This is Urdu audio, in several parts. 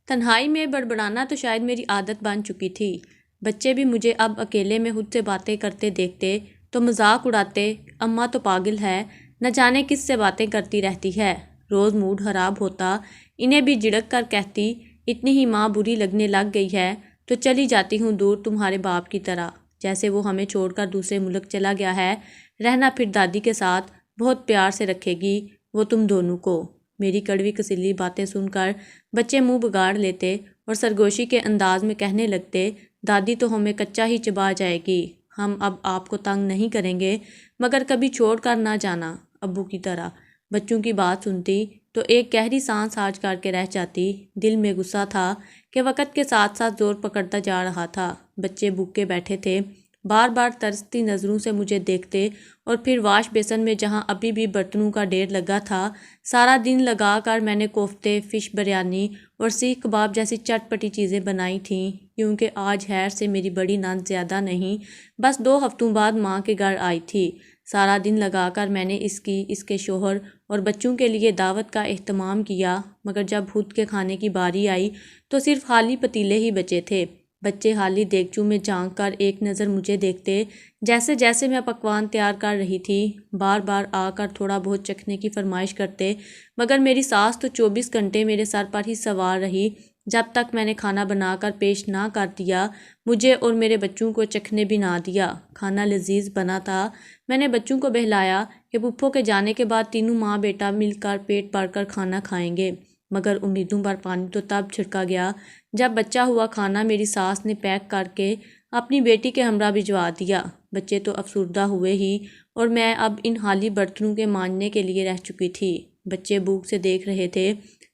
تنہائی میں بڑبڑانا تو شاید میری عادت بن چکی تھی۔ بچے بھی مجھے اب اکیلے میں خود سے باتیں کرتے دیکھتے تو مذاق اڑاتے، اماں تو پاگل ہے، نہ جانے کس سے باتیں کرتی رہتی ہے۔ روز موڈ خراب ہوتا، انہیں بھی جھڑک کر کہتی، اتنی ہی ماں بری لگنے لگ گئی ہے تو چلی جاتی ہوں دور تمہارے باپ کی طرح، جیسے وہ ہمیں چھوڑ کر دوسرے ملک چلا گیا ہے، رہنا پھر دادی کے ساتھ، بہت پیار سے رکھے گی وہ تم دونوں کو۔ میری کڑوی کسیلی باتیں سن کر بچے منہ بگاڑ لیتے اور سرگوشی کے انداز میں کہنے لگتے، دادی تو ہمیں کچا ہی چبا جائے گی، ہم اب آپ کو تنگ نہیں کریں گے، مگر کبھی چھوڑ کر نہ جانا ابو کی طرح۔ بچوں کی بات سنتی تو ایک گہری سانس کھانچ کر کے رہ جاتی۔ دل میں غصہ تھا کہ وقت کے ساتھ ساتھ زور پکڑتا جا رہا تھا۔ بچے بھوکے بیٹھے تھے، بار بار ترستی نظروں سے مجھے دیکھتے اور پھر واش بیسن میں جہاں ابھی بھی برتنوں کا ڈھیر لگا تھا، سارا دن لگا کر میں نے کوفتے، فش بریانی اور سیخ کباب جیسی چٹ پٹی چیزیں بنائی تھیں، کیونکہ آج خیر سے میری بڑی نند زیادہ نہیں، بس 2 ہفتوں بعد ماں کے گھر آئی تھی۔ سارا دن لگا کر میں نے اس کے شوہر اور بچوں کے لیے دعوت کا اہتمام کیا، مگر جب خود کے کھانے کی باری آئی تو صرف خالی پتیلے ہی بچے تھے۔ بچے خالی دیگچوں میں جھانک کر ایک نظر مجھے دیکھتے، جیسے جیسے میں پکوان تیار کر رہی تھی، بار بار آ کر تھوڑا بہت چکھنے کی فرمائش کرتے، مگر میری ساس تو 24 گھنٹے میرے سر پر ہی سوار رہی، جب تک میں نے کھانا بنا کر پیش نہ کر دیا، مجھے اور میرے بچوں کو چکھنے بھی نہ دیا۔ کھانا لذیذ بنا تھا۔ میں نے بچوں کو بہلایا کہ پھپھو کے جانے کے بعد تینوں ماں بیٹا مل کر پیٹ بھر کر کھانا کھائیں گے، مگر امیدوں پر پانی تو تب چھڑکا گیا جب بچا ہوا کھانا میری ساس نے پیک کر کے اپنی بیٹی کے ہمراہ بھجوا دیا۔ بچے تو افسردہ ہوئے ہی اور میں اب ان خالی برتنوں کے مانجنے کے لیے رہ چکی تھی۔ بچے بھوک سے دیکھ رہے تھے۔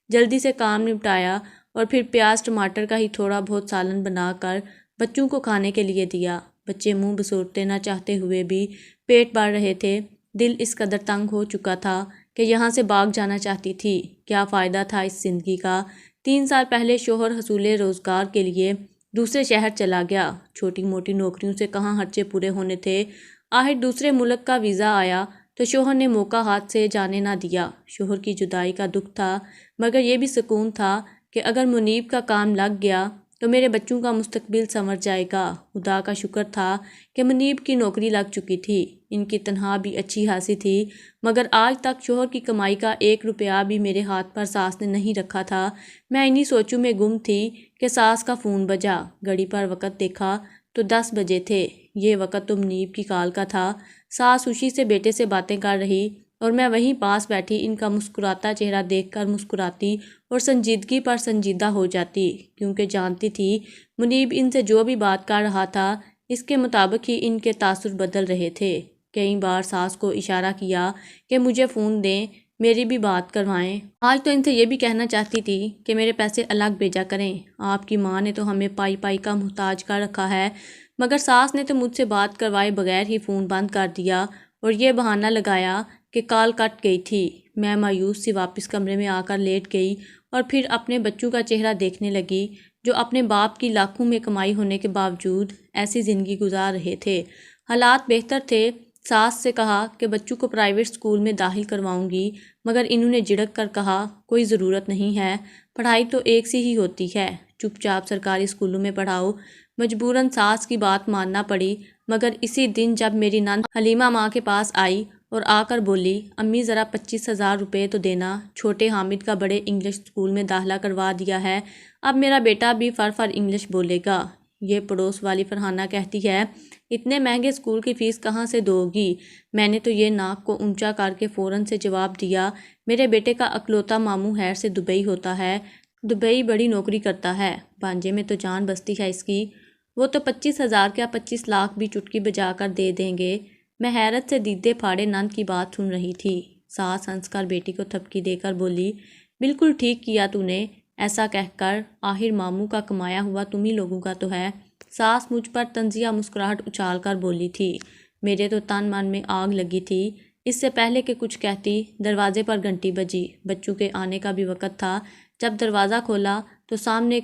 جلدی سے کام نپٹایا اور پھر پیاز ٹماٹر کا ہی تھوڑا بہت سالن بنا کر بچوں کو کھانے کے لیے دیا۔ بچے منہ بسورتے نہ چاہتے ہوئے بھی پیٹ بھر رہے تھے۔ دل اس قدر تنگ ہو چکا تھا کہ یہاں سے بھاگ جانا چاہتی تھی۔ کیا فائدہ تھا اس زندگی کا؟ 3 سال پہلے شوہر حصول روزگار کے لیے دوسرے شہر چلا گیا۔ چھوٹی موٹی نوکریوں سے کہاں خرچے پورے ہونے تھے۔ آخر دوسرے ملک کا ویزا آیا تو شوہر نے موقع ہاتھ سے جانے نہ دیا۔ شوہر کی جدائی کا دکھ تھا، مگر یہ بھی سکون تھا کہ اگر منیب کا کام لگ گیا تو میرے بچوں کا مستقبل سنور جائے گا۔ خدا کا شکر تھا کہ منیب کی نوکری لگ چکی تھی۔ ان کی تنخواہ بھی اچھی خاصی تھی، مگر آج تک شوہر کی کمائی کا 1 روپیہ بھی میرے ہاتھ پر ساس نے نہیں رکھا تھا۔ میں انہی سوچوں میں گم تھی کہ ساس کا فون بجا۔ گھڑی پر وقت دیکھا تو 10 بجے تھے۔ یہ وقت تو منیب کی کال کا تھا۔ ساس خوشی سے بیٹے سے باتیں کر رہی اور میں وہیں پاس بیٹھی ان کا مسکراتا چہرہ دیکھ کر مسکراتی اور سنجیدگی پر سنجیدہ ہو جاتی، کیونکہ جانتی تھی منیب ان سے جو بھی بات کر رہا تھا اس کے مطابق ہی ان کے تاثر بدل رہے تھے۔ کئی بار ساس کو اشارہ کیا کہ مجھے فون دیں، میری بھی بات کروائیں۔ آج تو ان سے یہ بھی کہنا چاہتی تھی کہ میرے پیسے الگ بھیجا کریں، آپ کی ماں نے تو ہمیں پائی پائی کا محتاج کر رکھا ہے، مگر ساس نے تو مجھ سے بات کروائے بغیر ہی فون بند کر دیا اور یہ بہانہ لگایا کہ کال کٹ گئی تھی۔ میں مایوس سی واپس کمرے میں آ کر لیٹ گئی اور پھر اپنے بچوں کا چہرہ دیکھنے لگی جو اپنے باپ کی لاکھوں میں کمائی ہونے کے باوجود ایسی زندگی گزار رہے تھے۔ حالات بہتر تھے۔ ساس سے کہا کہ بچوں کو پرائیویٹ اسکول میں داخل کرواؤں گی، مگر انہوں نے جھڑک کر کہا کوئی ضرورت نہیں ہے، پڑھائی تو ایک سی ہی ہوتی ہے، چپ چاپ سرکاری اسکولوں میں پڑھاؤ۔ مجبوراً ساس کی بات ماننا پڑی، مگر اسی دن جب میری نند حلیمہ ماں کے پاس آئی اور آ کر بولی، امی ذرا 25,000 روپے تو دینا، چھوٹے حامد کا بڑے انگلش اسکول میں داخلہ کروا دیا ہے، اب میرا بیٹا بھی فر انگلش بولے گا۔ یہ پڑوس والی فرحانہ کہتی ہے، اتنے مہنگے اسکول کی فیس کہاں سے دو گی؟ میں نے تو یہ ناک کو اونچا کر کے فوراً سے جواب دیا، میرے بیٹے کا اکلوتا ماموں خیر سے دبئی ہوتا ہے، دبئی بڑی نوکری کرتا ہے، بھانجے میں تو جان بستی ہے اس کی، وہ تو 25,000 کیا 25 لاکھ بھی چٹکی بجا کر دے دیں گے۔ میں حیرت سے دیدے پھاڑے نند کی بات سن رہی تھی۔ ساس ہنس کر بیٹی کو تھپکی دے کر بولی، بالکل ٹھیک کیا تو نے ایسا کہہ کر، آخر ماموں کا کمایا ہوا تمہیں لوگوں کا تو ہے۔ ساس مجھ پر طنزیہ مسکراہٹ اچھال کر بولی تھی۔ میرے تو تن من میں آگ لگی تھی۔ اس سے پہلے کہ کچھ کہتی دروازے پر گھنٹی بجی۔ بچوں کے آنے کا بھی وقت تھا۔ جب دروازہ کھولا تو سامنے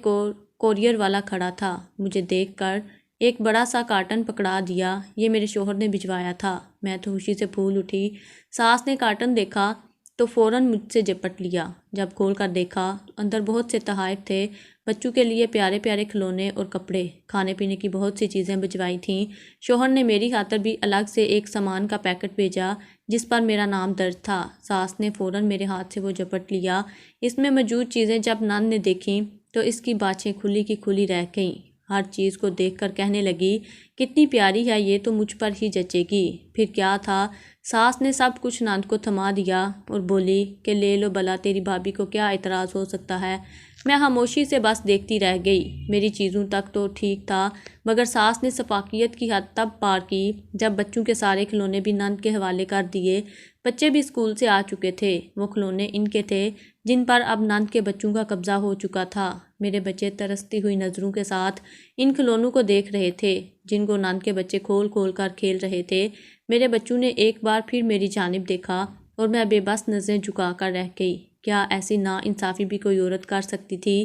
کوریئر والا کھڑا تھا۔ مجھے دیکھ کر ایک بڑا سا کارٹن پکڑا دیا، یہ میرے شوہر نے بھجوایا تھا۔ میں تو خوشی سے پھول اٹھی۔ ساس نے کارٹن دیکھا تو فوراً مجھ سے جپٹ لیا۔ جب کھول کر دیکھا تو اندر بہت سے تحائف تھے، بچوں کے لیے پیارے پیارے کھلونے اور کپڑے، کھانے پینے کی بہت سی چیزیں بھجوائی تھیں۔ شوہر نے میری خاطر بھی الگ سے ایک سامان کا پیکٹ بھیجا جس پر میرا نام درج تھا۔ ساس نے فوراً میرے ہاتھ سے وہ جپٹ لیا۔ اس میں موجود چیزیں جب نند نے دیکھیں تو اس کی بانچیں کھلی کی کھلی رہ گئیں۔ ہر چیز کو دیکھ کر کہنے لگی، کتنی پیاری ہے، یہ تو مجھ پر ہی جچے گی۔ پھر کیا تھا، ساس نے سب کچھ نند کو تھما دیا اور بولی کہ لے لو بلا، تیری بھابھی کو کیا اعتراض ہو سکتا ہے۔ میں خاموشی سے بس دیکھتی رہ گئی۔ میری چیزوں تک تو ٹھیک تھا، مگر ساس نے سفاکیت کی حد تب پار کی جب بچوں کے سارے کھلونے بھی نند کے حوالے کر دیے۔ بچے بھی اسکول سے آ چکے تھے، وہ کھلونے ان کے تھے جن پر اب نند کے بچوں کا قبضہ ہو چکا تھا۔ میرے بچے ترستی ہوئی نظروں کے ساتھ ان کھلونوں کو دیکھ رہے تھے جن کو نند کے بچے کھول کھول کر کھیل رہے تھے۔ میرے بچوں نے ایک بار پھر میری جانب دیکھا اور میں بے بس نظریں جھکا کر رہ گئی۔ کیا ایسی نا انصافی بھی کوئی عورت کر سکتی تھی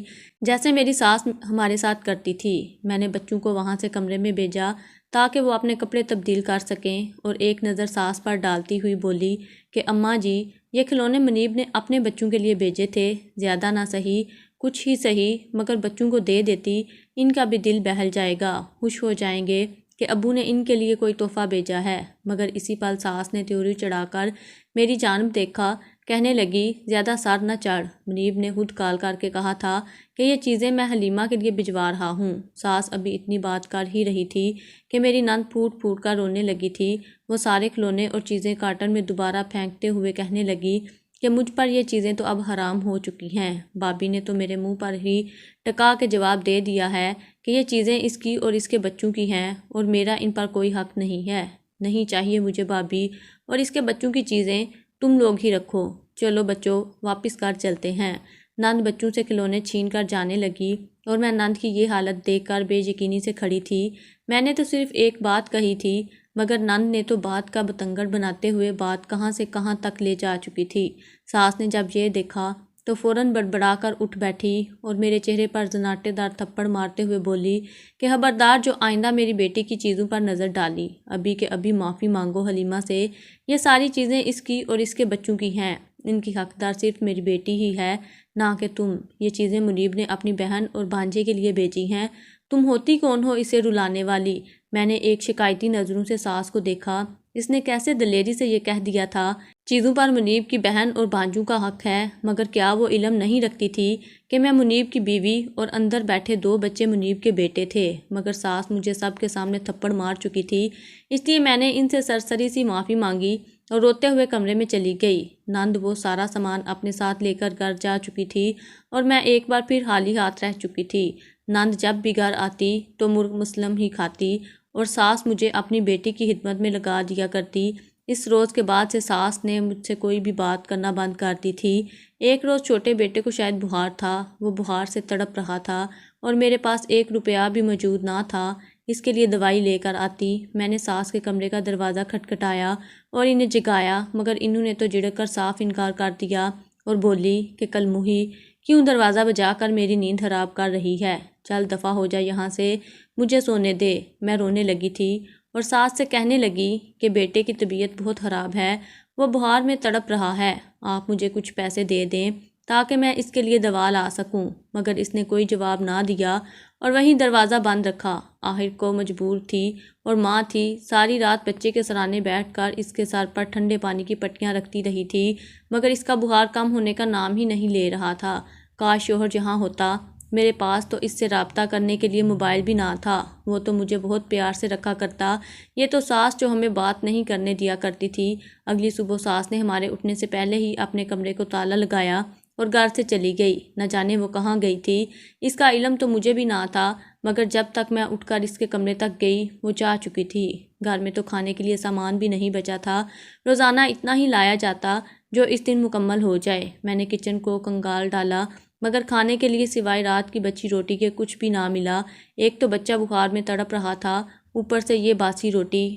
جیسے میری ساس ہمارے ساتھ کرتی تھی؟ میں نے بچوں کو وہاں سے کمرے میں بھیجا تاکہ وہ اپنے کپڑے تبدیل کر سکیں اور ایک نظر ساس پر ڈالتی ہوئی بولی کہ اماں جی، یہ کھلونے منیب نے اپنے بچوں کے لیے بھیجے تھے، زیادہ نہ صحیح کچھ ہی صحیح، مگر بچوں کو دے دیتی، ان کا بھی دل بہل جائے گا، خوش ہو جائیں گے کہ ابو نے ان کے لیے کوئی تحفہ بھیجا ہے۔ مگر اسی پل ساس نے تیوری چڑھا کر میری جانب دیکھا، کہنے لگی، زیادہ سر نہ چڑھ، منیب نے خود کال کر کے کہا تھا کہ یہ چیزیں میں حلیمہ کے لیے بھجوا رہا ہوں۔ ساس ابھی اتنی بات کر ہی رہی تھی کہ میری نند پھوٹ پھوٹ کر رونے لگی تھی۔ وہ سارے کھلونے اور چیزیں کارٹن میں دوبارہ پھینکتے ہوئے کہنے لگی کہ مجھ پر یہ چیزیں تو اب حرام ہو چکی ہیں۔ بھابھی نے تو میرے منہ پر ہی ٹکا کے جواب دے دیا ہے کہ یہ چیزیں اس کی اور اس کے بچوں کی ہیں اور میرا ان پر کوئی حق نہیں ہے۔ نہیں چاہیے مجھے بھابھی اور اس کے بچوں کی چیزیں، تم لوگ ہی رکھو۔ چلو بچوں، واپس گھر چلتے ہیں۔ نند بچوں سے کھلونے چھین کر جانے لگی اور میں نند کی یہ حالت دیکھ کر بے یقینی سے کھڑی تھی۔ میں نے تو صرف ایک بات کہی تھی، مگر نند نے تو بات کا بتنگڑ بناتے ہوئے بات کہاں سے کہاں تک لے جا چکی تھی۔ ساس نے جب یہ دیکھا تو فوراً بڑبڑا کر اٹھ بیٹھی اور میرے چہرے پر زناٹے دار تھپڑ مارتے ہوئے بولی کہ خبردار جو آئندہ میری بیٹی کی چیزوں پر نظر ڈالی، ابھی کے ابھی معافی مانگو حلیمہ سے۔ یہ ساری چیزیں اس کی اور اس کے بچوں کی ہیں، ان کی حقدار صرف میری بیٹی ہی ہے، نہ کہ تم۔ یہ چیزیں منیب نے اپنی بہن اور بھانجے کے لیے بھیجی ہیں، تم ہوتی کون ہو اسے رلانے والی؟ میں نے ایک شکایتی نظروں سے ساس کو دیکھا، اس نے کیسے دلیری سے یہ کہہ دیا تھا، چیزوں پر منیب کی بہن اور بھانجوں کا حق ہے، مگر کیا وہ علم نہیں رکھتی تھی کہ میں منیب کی بیوی اور اندر بیٹھے 2 بچے منیب کے بیٹے تھے؟ مگر ساس مجھے سب کے سامنے تھپڑ مار چکی تھی، اس لیے میں نے ان سے سرسری سی معافی مانگی اور روتے ہوئے کمرے میں چلی گئی۔ نند وہ سارا سامان اپنے ساتھ لے کر گھر جا چکی تھی اور میں ایک بار پھر خالی ہاتھ رہ چکی تھی۔ نند جب بھی گھر آتی تو مرغ مسلم ہی کھاتی اور ساس مجھے اپنی بیٹی کی خدمت میں لگا دیا کرتی۔ اس روز کے بعد سے ساس نے مجھ سے کوئی بھی بات کرنا بند کر دی تھی۔ ایک روز چھوٹے بیٹے کو شاید بخار تھا، وہ بخار سے تڑپ رہا تھا اور میرے پاس 1 روپیہ بھی موجود نہ تھا، اس کے لیے دوائی لے کر آتی۔ میں نے ساس کے کمرے کا دروازہ کھٹکھٹایا اور انہیں جگایا، مگر انہوں نے تو جھڑک کر صاف انکار کر دیا اور بولی کہ کل موہی، کیوں دروازہ بجا کر میری نیند خراب کر رہی ہے؟ چل دفع ہو جا یہاں سے، مجھے سونے دے۔ میں رونے لگی تھی اور ساس سے کہنے لگی کہ بیٹے کی طبیعت بہت خراب ہے، وہ بخار میں تڑپ رہا ہے، آپ مجھے کچھ پیسے دے دیں تاکہ میں اس کے لیے دوا لا سکوں۔ مگر اس نے کوئی جواب نہ دیا اور وہیں دروازہ بند رکھا۔ آخر کو مجبور تھی اور ماں تھی، ساری رات بچے کے سرانے بیٹھ کر اس کے سر پر ٹھنڈے پانی کی پٹیاں رکھتی رہی تھی، مگر اس کا بخار کم ہونے کا نام ہی نہیں لے رہا تھا۔ کاش شوہر یہاں ہوتا، میرے پاس تو اس سے رابطہ کرنے کے لیے موبائل بھی نہ تھا، وہ تو مجھے بہت پیار سے رکھا کرتا۔ یہ تو ساس جو ہمیں بات نہیں کرنے دیا کرتی تھی۔ اگلی صبح ساس نے ہمارے اٹھنے سے پہلے ہی اپنے کمرے کو تالا لگایا اور گھر سے چلی گئی۔ نہ جانے وہ کہاں گئی تھی، اس کا علم تو مجھے بھی نہ تھا، مگر جب تک میں اٹھ کر اس کے کمرے تک گئی وہ جا چکی تھی۔ گھر میں تو کھانے کے لیے سامان بھی نہیں بچا تھا، روزانہ اتنا ہی لایا جاتا جو اس دن مکمل ہو جائے۔ میں نے کچن کو کنگال ڈالا، مگر کھانے کے لیے سوائے رات کی بچی روٹی کے کچھ بھی نہ ملا۔ ایک تو بچہ بخار میں تڑپ رہا تھا، اوپر سے یہ باسی روٹی۔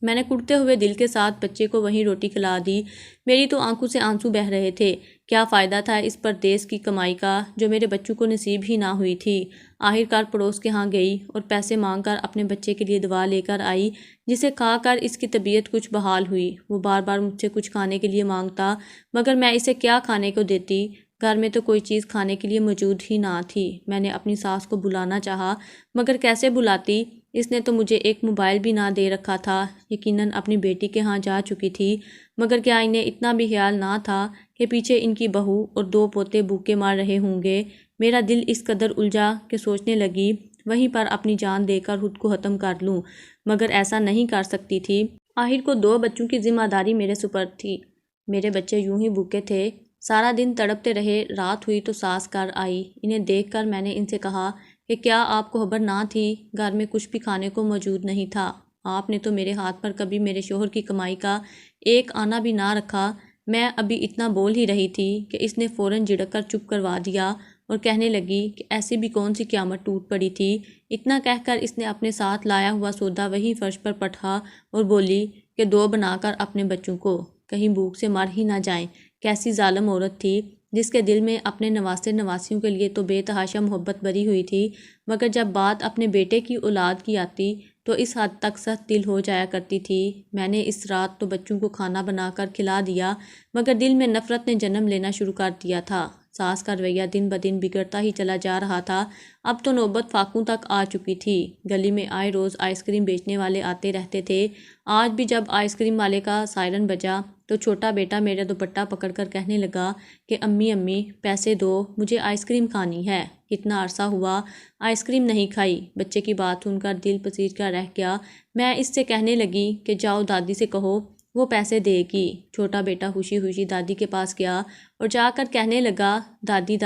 میں نے کڑتے ہوئے دل کے ساتھ بچے کو وہیں روٹی کھلا دی۔ میری تو آنکھوں سے آنسو بہہ رہے تھے۔ کیا فائدہ تھا اس پردیس کی کمائی کا جو میرے بچوں کو نصیب ہی نہ ہوئی تھی۔ آخر کار پڑوس کے ہاں گئی اور پیسے مانگ کر اپنے بچے کے لیے دوا لے کر آئی، جسے کھا کر اس کی طبیعت کچھ بحال ہوئی۔ وہ بار بار مجھ سے کچھ کھانے کے لیے مانگتا، مگر میں اسے کیا کھانے کو دیتی۔ گھر میں تو کوئی چیز کھانے کے لیے موجود ہی نہ تھی۔ میں نے اپنی ساس کو بلانا چاہا مگر کیسے بلاتی، اس نے تو مجھے ایک موبائل بھی نہ دے رکھا تھا۔ یقیناً اپنی بیٹی کے ہاں جا چکی تھی، مگر کیا انہیں اتنا بھی خیال نہ تھا کہ پیچھے ان کی بہو اور 2 پوتے بھوکے مار رہے ہوں گے۔ میرا دل اس قدر الجھا کہ سوچنے لگی وہیں پر اپنی جان دے کر خود کو ختم کر لوں، مگر ایسا نہیں کر سکتی تھی۔ آخر کو 2 بچوں کی ذمہ داری میرے سپرد تھی۔ میرے بچے یوں ہی بھوکے تھے، سارا دن تڑپتے رہے۔ رات ہوئی تو ساس گھر آئی۔ انہیں دیکھ کر میں نے ان سے کہا کہ کیا آپ کو خبر نہ تھی گھر میں کچھ بھی کھانے کو موجود نہیں تھا؟ آپ نے تو میرے ہاتھ پر کبھی میرے شوہر کی کمائی کا 1 آنا بھی نہ رکھا۔ میں ابھی اتنا بول ہی رہی تھی کہ اس نے فوراً جھڑک کر چپ کروا دیا اور کہنے لگی کہ ایسی بھی کون سی قیامت ٹوٹ پڑی تھی۔ اتنا کہہ کر اس نے اپنے ساتھ لایا ہوا سودا وہیں فرش پر پٹھا اور بولی کہ 2 بنا کر اپنے بچوں کو، کہیں بھوک سے مر ہی نہ جائیں۔ کیسی ظالم عورت تھی جس کے دل میں اپنے نواسے نواسیوں کے لیے تو بے تحاشا محبت بری ہوئی تھی، مگر جب بات اپنے بیٹے کی اولاد کی آتی تو اس حد تک سخت دل ہو جایا کرتی تھی۔ میں نے اس رات تو بچوں کو کھانا بنا کر کھلا دیا، مگر دل میں نفرت نے جنم لینا شروع کر دیا تھا۔ ساس کا رویہ دن بدن بگڑتا ہی چلا جا رہا تھا۔ اب تو نوبت فاقوں تک آ چکی تھی۔ گلی میں آئے روز آئس کریم بیچنے والے آتے رہتے تھے۔ آج بھی جب آئس کریم والے کا سائرن بجا تو چھوٹا بیٹا میرا دوپٹہ پکڑ کر کہنے لگا کہ امی پیسے دو، مجھے آئس کریم کھانی ہے۔ کتنا عرصہ ہوا آئس کریم نہیں کھائی۔ بچے کی بات سن کر دل پسیج کر رہ گیا۔ میں اس سے کہنے لگی کہ جاؤ دادی سے کہو وہ پیسے دے گی۔ چھوٹا بیٹا خوشی خوشی دادی کے پاس گیا اور جا کر کہنے لگا دادی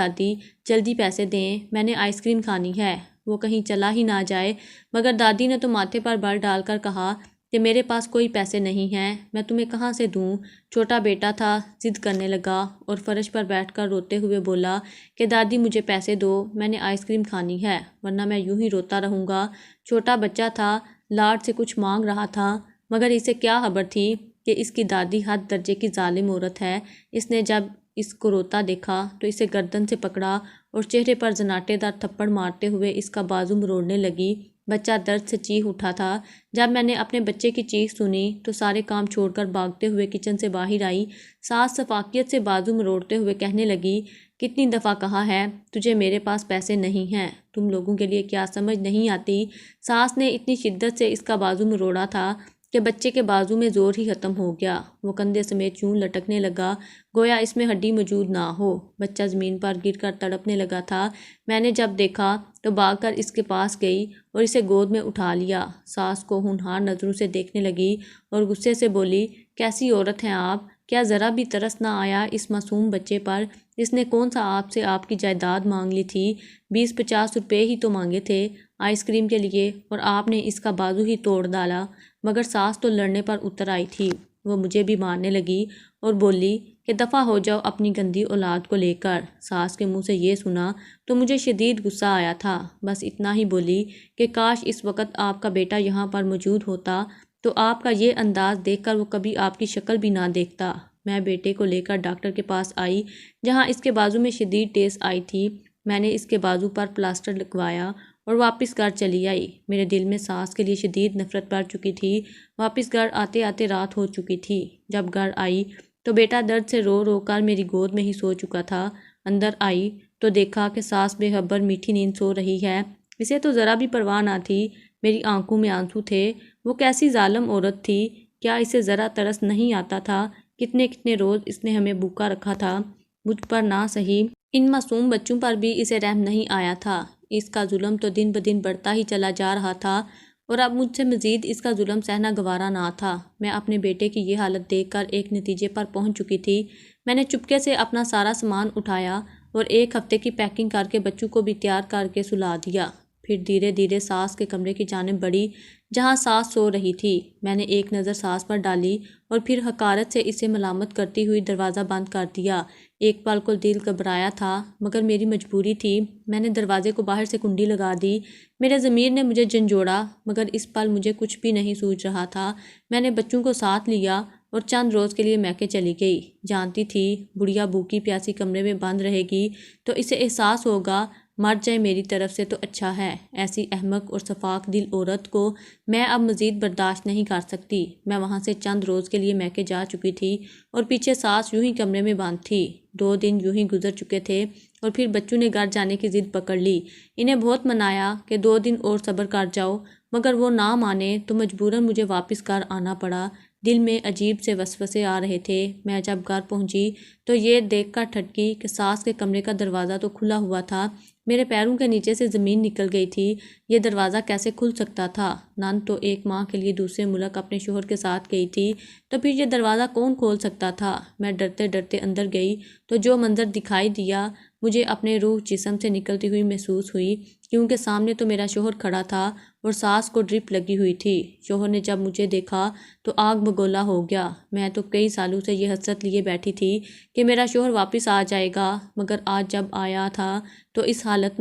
جلدی پیسے دیں، میں نے آئس کریم کھانی ہے۔ وہ کہیں چلا ہی نہ جائے، مگر دادی نے تو ماتھے پر بر ڈال کر کہا کہ میرے پاس کوئی پیسے نہیں ہیں، میں تمہیں کہاں سے دوں؟ چھوٹا بیٹا تھا، ضد کرنے لگا اور فرش پر بیٹھ کر روتے ہوئے بولا کہ دادی مجھے پیسے دو، میں نے آئس کریم کھانی ہے، ورنہ میں یوں ہی روتا رہوں گا۔ چھوٹا بچہ تھا، لاڈ سے کچھ مانگ رہا تھا، مگر اسے کیا خبر تھی کہ اس کی دادی حد درجے کی ظالم عورت ہے۔ اس نے جب اس کو روتا دیکھا تو اسے گردن سے پکڑا اور چہرے پر زناٹے دار تھپڑ مارتے ہوئے اس کا بازو مروڑنے لگی۔ بچہ درد سے چیخ اٹھا تھا۔ جب میں نے اپنے بچے کی چیخ سنی تو سارے کام چھوڑ کر بھاگتے ہوئے کچن سے باہر آئی۔ ساس شفقت سے بازو مروڑتے ہوئے کہنے لگی کتنی دفعہ کہا ہے تجھے میرے پاس پیسے نہیں ہیں، تم لوگوں کے لیے کیا سمجھ نہیں آتی؟ ساس نے اتنی شدت سے اس کا بازو مروڑا تھا کہ بچے کے بازو میں زور ہی ختم ہو گیا۔ وہ کندھے سمیت یوں لٹکنے لگا گویا اس میں ہڈی موجود نہ ہو۔ بچہ زمین پر گر کر تڑپنے لگا تھا۔ میں نے جب دیکھا تو بھاگ کر اس کے پاس گئی اور اسے گود میں اٹھا لیا۔ ساس کو ہونہار نظروں سے دیکھنے لگی اور غصے سے بولی کیسی عورت ہیں آپ؟ کیا ذرا بھی ترس نہ آیا اس معصوم بچے پر؟ اس نے کون سا آپ سے آپ کی جائیداد مانگ لی تھی؟ 20-50 روپے ہی تو مانگے تھے آئس کریم کے لیے اور آپ نے اس کا بازو ہی توڑ ڈالا۔ مگر ساس تو لڑنے پر اتر آئی تھی۔ وہ مجھے بھی مارنے لگی اور بولی کہ دفع ہو جاؤ اپنی گندی اولاد کو لے کر۔ ساس کے منہ سے یہ سنا تو مجھے شدید غصہ آیا تھا۔ بس اتنا ہی بولی کہ کاش اس وقت آپ کا بیٹا یہاں پر موجود ہوتا تو آپ کا یہ انداز دیکھ کر وہ کبھی آپ کی شکل بھی نہ دیکھتا۔ میں بیٹے کو لے کر ڈاکٹر کے پاس آئی جہاں اس کے بازو میں شدید ٹیس آئی تھی۔ میں نے اس کے بازو پر پلاسٹر لگوایا اور واپس گھر چلی آئی۔ میرے دل میں ساس کے لیے شدید نفرت بڑھ چکی تھی۔ واپس گھر آتے آتے رات ہو چکی تھی۔ جب گھر آئی تو بیٹا درد سے رو رو کر میری گود میں ہی سو چکا تھا۔ اندر آئی تو دیکھا کہ ساس بے خبر میٹھی نیند سو رہی ہے۔ اسے تو ذرا بھی پرواہ نہ تھی۔ میری آنکھوں میں آنسو تھے۔ وہ کیسی ظالم عورت تھی؟ کیا اسے ذرا ترس نہیں آتا تھا؟ کتنے روز اس نے ہمیں بھوکا رکھا تھا۔ مجھ پر نہ سہی ان معصوم بچوں پر بھی اسے رحم نہیں آیا تھا۔ اس کا ظلم تو دن بدن بڑھتا ہی چلا جا رہا تھا اور اب مجھ سے مزید اس کا ظلم سہنا گوارا نہ تھا۔ میں اپنے بیٹے کی یہ حالت دیکھ کر ایک نتیجے پر پہنچ چکی تھی۔ میں نے چپکے سے اپنا سارا سامان اٹھایا اور 1 ہفتے کی پیکنگ کر کے بچوں کو بھی تیار کر کے سلا دیا۔ پھر دھیرے دھیرے ساس کے کمرے کی جانب بڑھی جہاں ساس سو رہی تھی۔ میں نے ایک نظر ساس پر ڈالی اور پھر حقارت سے اسے ملامت کرتی ہوئی دروازہ بند کر دیا۔ ایک پل کو دل گھبرایا تھا مگر میری مجبوری تھی۔ میں نے دروازے کو باہر سے کنڈی لگا دی۔ میرے ضمیر نے مجھے جھنجھوڑا مگر اس پل مجھے کچھ بھی نہیں سوچ رہا تھا۔ میں نے بچوں کو ساتھ لیا اور چند روز کے لیے میکے چلی گئی۔ جانتی تھی بڑھیا بھوکی پیاسی کمرے میں بند رہے گی تو اسے احساس ہوگا مر جائے میری طرف سے تو اچھا ہے۔ ایسی احمق اور صفاک دل عورت کو میں اب مزید برداشت نہیں کر سکتی۔ میں وہاں سے چند روز کے لیے میکے جا چکی تھی اور پیچھے ساس یوں ہی کمرے میں بند تھی۔ 2 دن یوں ہی گزر چکے تھے اور پھر بچوں نے گھر جانے کی ضد پکڑ لی۔ انہیں بہت منایا کہ 2 دن اور صبر کر جاؤ، مگر وہ نہ مانے تو مجبوراً مجھے واپس گھر آنا پڑا۔ دل میں عجیب سے وسوسے آ رہے تھے۔ میں جب گھر پہنچی تو یہ دیکھ کر ٹھٹکی کہ ساس کے کمرے کا دروازہ تو کھلا ہوا تھا۔ میرے پیروں کے نیچے سے زمین نکل گئی تھی۔ یہ دروازہ کیسے کھل سکتا تھا؟ نند تو 1 ماہ کے لیے دوسرے ملک اپنے شوہر کے ساتھ گئی تھی، تو پھر یہ دروازہ کون کھول سکتا تھا؟ میں ڈرتے ڈرتے اندر گئی تو جو منظر دکھائی دیا مجھے اپنے روح جسم سے نکلتی ہوئی محسوس ہوئی، کیونکہ سامنے تو میرا شوہر کھڑا تھا اور ساس کو ڈرپ لگی ہوئی تھی۔ شوہر نے جب مجھے دیکھا تو آگ بگولا ہو گیا۔ میں تو کئی سالوں سے یہ حسرت لیے بیٹھی تھی کہ میرا شوہر واپس آ جائے گا، مگر آج جب آیا تھا تو اس حالت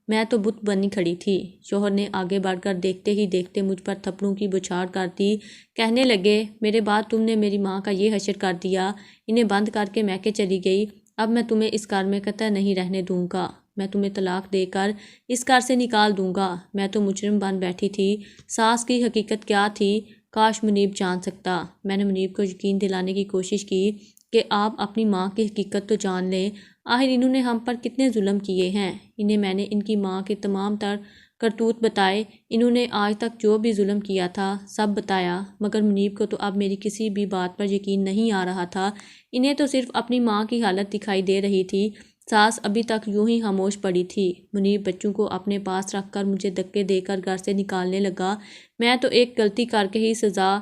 میں تو بت بنی کھڑی تھی۔ شوہر نے آگے بڑھ کر دیکھتے ہی دیکھتے مجھ پر تھپڑوں کی بوچھاڑ کر دی۔ کہنے لگے، میرے بعد تم نے میری ماں کا یہ حشر کر دیا، انہیں بند کر کے میکے چلی گئی۔ اب میں تمہیں اس گھر میں قطع نہیں رہنے دوں گا۔ میں تمہیں طلاق دے کر اس گھر سے نکال دوں گا۔ میں تو مجرم بن بیٹھی تھی۔ ساس کی حقیقت کیا تھی؟ کاش منیب جان سکتا۔ میں نے منیب کو یقین دلانے کی کوشش کی کہ آپ اپنی ماں کی حقیقت تو جان لیں۔ آخر انہوں نے ہم پر کتنے ظلم کیے ہیں۔ انہیں میں نے ان کی ماں کے تمام تر کرتوت بتائے۔ انہوں نے آج تک جو بھی ظلم کیا تھا سب بتایا، مگر منیب کو تو اب میری کسی بھی بات پر یقین نہیں آ رہا تھا۔ انہیں تو صرف اپنی ماں کی حالت دکھائی دے رہی تھی۔ ساس ابھی تک یوں ہی خاموش پڑی تھی۔ منیب بچوں کو اپنے پاس رکھ کر مجھے دھکے دے کر گھر سے نکالنے لگا۔ میں تو ایک غلطی کر کے ہی سزا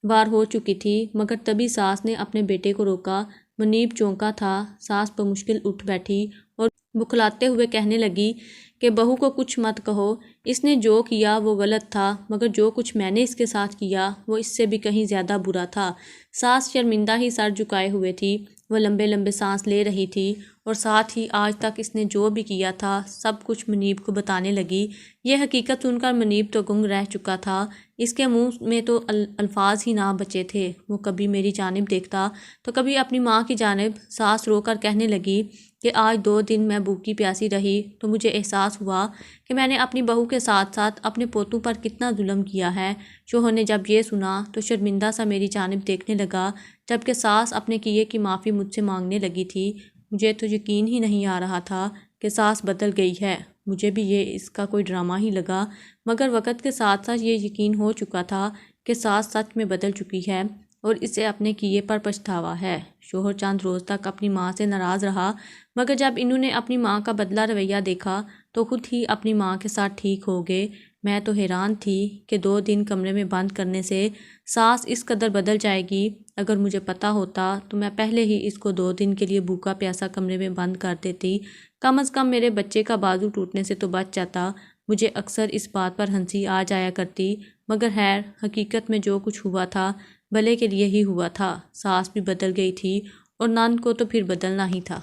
وار ہو چکی تھی، مگر تبھی ساس نے اپنے بیٹے کو روکا۔ منیب چونکا تھا۔ ساس بمشکل اٹھ بیٹھی اور بکھلاتے ہوئے کہنے لگی کہ بہو کو کچھ مت کہو، اس نے جو کیا وہ غلط تھا، مگر جو کچھ میں نے اس کے ساتھ کیا وہ اس سے بھی کہیں زیادہ برا تھا۔ ساس شرمندہ ہی سر جھکائے ہوئے تھی۔ وہ لمبے لمبے سانس لے رہی تھی اور ساتھ ہی آج تک اس نے جو بھی کیا تھا سب کچھ منیب کو بتانے لگی۔ یہ حقیقت سن کر منیب تو گنگ رہ چکا تھا۔ اس کے منہ میں تو الفاظ ہی نہ بچے تھے۔ وہ کبھی میری جانب دیکھتا تو کبھی اپنی ماں کی جانب۔ ساس رو کر کہنے لگی کہ آج 2 دن میں بھوکی پیاسی رہی تو مجھے احساس ہوا کہ میں نے اپنی بہو کے ساتھ ساتھ اپنے پوتوں پر کتنا ظلم کیا ہے۔ شوہر نے جب یہ سنا تو شرمندہ سا میری جانب دیکھنے لگا، جبکہ ساس اپنے کیے کی معافی مجھ سے مانگنے لگی تھی۔ مجھے تو یقین ہی نہیں آ رہا تھا کہ ساس بدل گئی ہے۔ مجھے بھی یہ اس کا کوئی ڈرامہ ہی لگا، مگر وقت کے ساتھ ساتھ یہ یقین ہو چکا تھا کہ ساس سچ میں بدل چکی ہے اور اسے اپنے کیے پر پچھتاوا ہے۔ شوہر چند روز تک اپنی ماں سے ناراض رہا، مگر جب انہوں نے اپنی ماں کا بدلہ رویہ دیکھا تو خود ہی اپنی ماں کے ساتھ ٹھیک ہو گئے۔ میں تو حیران تھی کہ 2 دن کمرے میں بند کرنے سے ساس اس قدر بدل جائے گی۔ اگر مجھے پتہ ہوتا تو میں پہلے ہی اس کو 2 دن کے لیے بھوکا پیاسا کمرے میں بند کر دیتی۔ کم از کم میرے بچے کا بازو ٹوٹنے سے تو بچ جاتا۔ مجھے اکثر اس بات پر ہنسی آ جایا کرتی، مگر خیر حقیقت میں جو کچھ ہوا تھا بھلے کے لیے ہی ہوا تھا۔ ساس بھی بدل گئی تھی اور نند کو تو پھر بدلنا ہی تھا۔